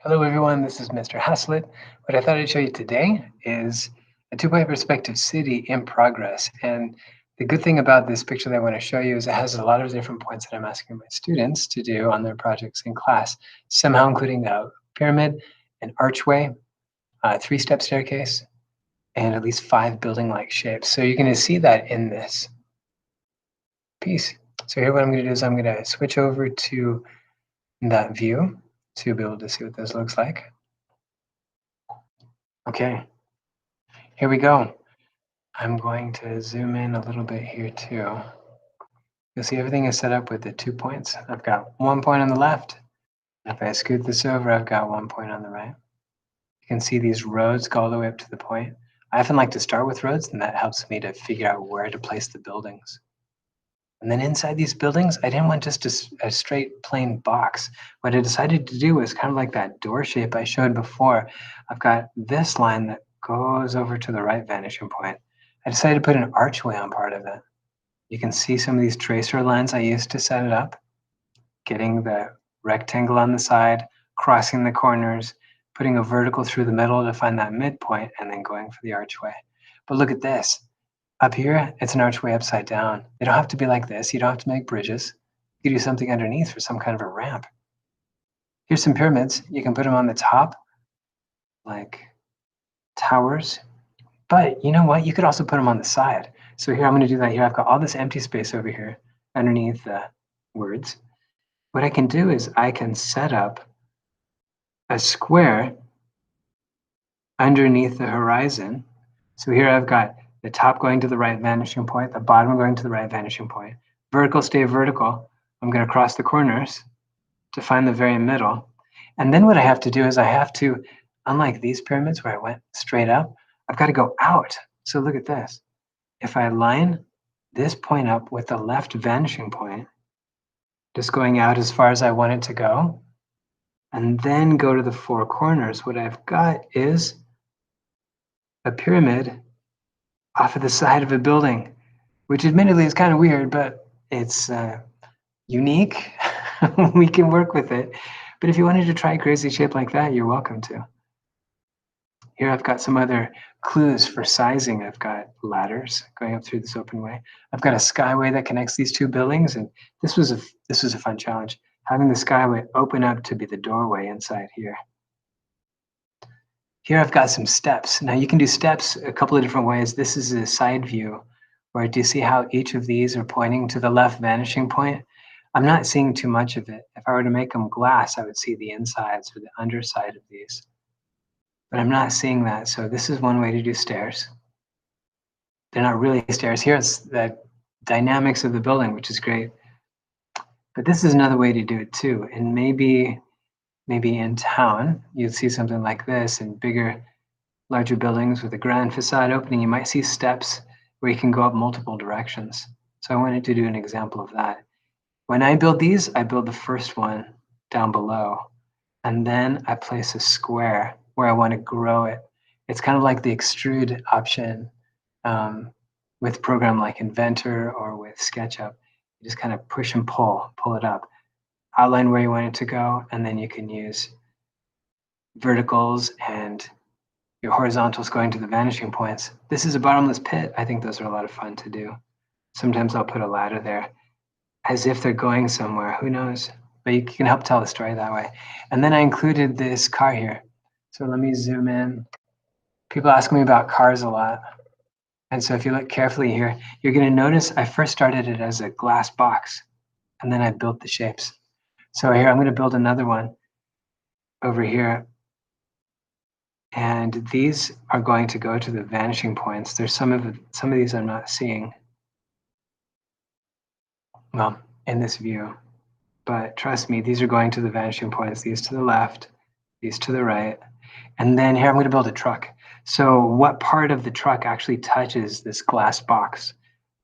Hello everyone, this is Mr. Haslett. What I thought I'd show you today is a two-point perspective city in progress. And the good thing about this picture that I want to show you is it has a lot of different points that I'm asking my students to do on their projects in class, somehow including a pyramid, an archway, a three-step staircase, and at least 5 building-like shapes. So you're going to see that in this piece. So here what I'm going to do is I'm going to switch over to that view to be able to see what this looks like. Okay, here we go. I'm going to zoom in a little bit here too. You'll see everything is set up with the 2 points. I've got 1 point on the left. If I scoot this over, I've got 1 point on the right. You can see these roads go all the way up to the point. I often like to start with roads, and that helps me to figure out where to place the buildings. And then inside these buildings, I didn't want just a straight plain box. What I decided to do was kind of like that door shape I showed before. I've got this line that goes over to the right vanishing point. I decided to put an archway on part of it. You can see some of these tracer lines I used to set it up, getting the rectangle on the side, crossing the corners, putting a vertical through the middle to find that midpoint, and then going for the archway. But look at this. Up here, it's an archway upside down. They don't have to be like this. You don't have to make bridges. You can do something underneath for some kind of a ramp. Here's some pyramids. You can put them on the top, like towers. But you know what? You could also put them on the side. So here I'm going to do that. Here I've got all this empty space over here underneath the words. What I can do is I can set up a square underneath the horizon. So here I've got the top going to the right vanishing point, the bottom going to the right vanishing point. Vertical, stay vertical. I'm going to cross the corners to find the very middle. And then what I have to do is I have to, unlike these pyramids where I went straight up, I've got to go out. So look at this. If I line this point up with the left vanishing point, just going out as far as I want it to go, and then go to the 4 corners, what I've got is a pyramid off of the side of a building, which admittedly is kind of weird, but it's unique. We can work with it. But if you wanted to try a crazy shape like that, you're welcome to. Here I've got some other clues for sizing. I've got ladders going up through this open way. I've got a skyway that connects these 2 buildings, and this was a fun challenge, having the skyway open up to be the doorway inside here. Here I've got some steps. Now you can do steps a couple of different ways. This is a side view where do you see how each of these are pointing to the left vanishing point? I'm not seeing too much of it. If I were to make them glass, I would see the insides or the underside of these. But I'm not seeing that. So this is one way to do stairs. They're not really stairs. Here it's the dynamics of the building, which is great. But this is another way to do it too. And maybe in town, you'd see something like this in bigger, larger buildings with a grand facade opening. You might see steps where you can go up multiple directions. So I wanted to do an example of that. When I build these, I build the first one down below, and then I place a square where I want to grow it. It's kind of like the extrude option with a program like Inventor or with SketchUp. You just kind of push and pull it up, outline where you want it to go, and then you can use verticals and your horizontals going to the vanishing points. This is a bottomless pit. I think those are a lot of fun to do. Sometimes I'll put a ladder there as if they're going somewhere. Who knows? But you can help tell the story that way. And then I included this car here. So let me zoom in. People ask me about cars a lot. And so if you look carefully here, you're going to notice I first started it as a glass box, and then I built the shapes. So here I'm going to build another one over here. And these are going to go to the vanishing points. There's some of these I'm not seeing, well, in this view. But trust me, these are going to the vanishing points, these to the left, these to the right. And then here I'm going to build a truck. So what part of the truck actually touches this glass box?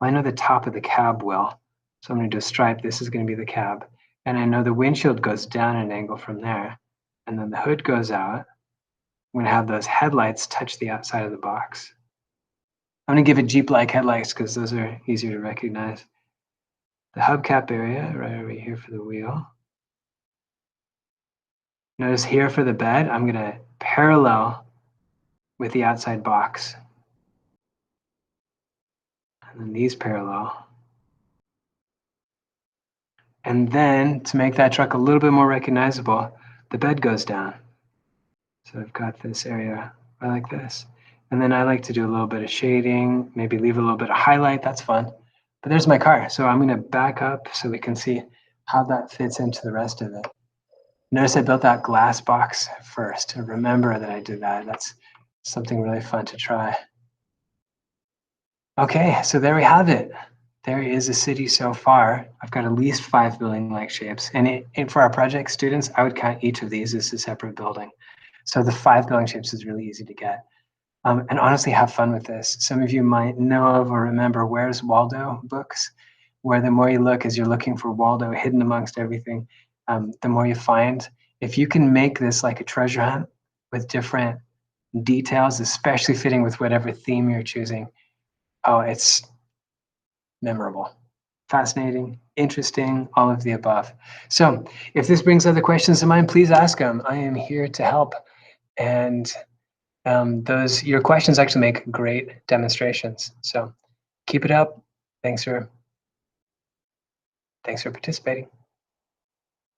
Well, I know the top of the cab will. So I'm going to do a stripe. This is going to be the cab. And I know the windshield goes down an angle from there. And then the hood goes out. I'm going to have those headlights touch the outside of the box. I'm going to give it Jeep-like headlights because those are easier to recognize. The hubcap area right over here for the wheel. Notice here for the bed, I'm gonna parallel with the outside box. And then these parallel. And then to make that truck a little bit more recognizable, the bed goes down. So I've got this area I like this. And then I like to do a little bit of shading, maybe leave a little bit of highlight, that's fun. But there's my car. So I'm gonna back up so we can see how that fits into the rest of it. Notice I built that glass box first. Remember that I did that. That's something really fun to try. Okay, so there we have it. There is a city so far. I've got at least 5 building-like shapes. And for our project students, I would count each of these as a separate building. So the 5 building shapes is really easy to get. And honestly, have fun with this. Some of you might know of or remember Where's Waldo books, where the more you look as you're looking for Waldo hidden amongst everything, the more you find. If you can make this like a treasure hunt with different details, especially fitting with whatever theme you're choosing, oh, it's memorable, fascinating, interesting, all of the above. So if this brings other questions to mind, please ask them. I am here to help. And your questions actually make great demonstrations. So keep it up. Thanks for participating.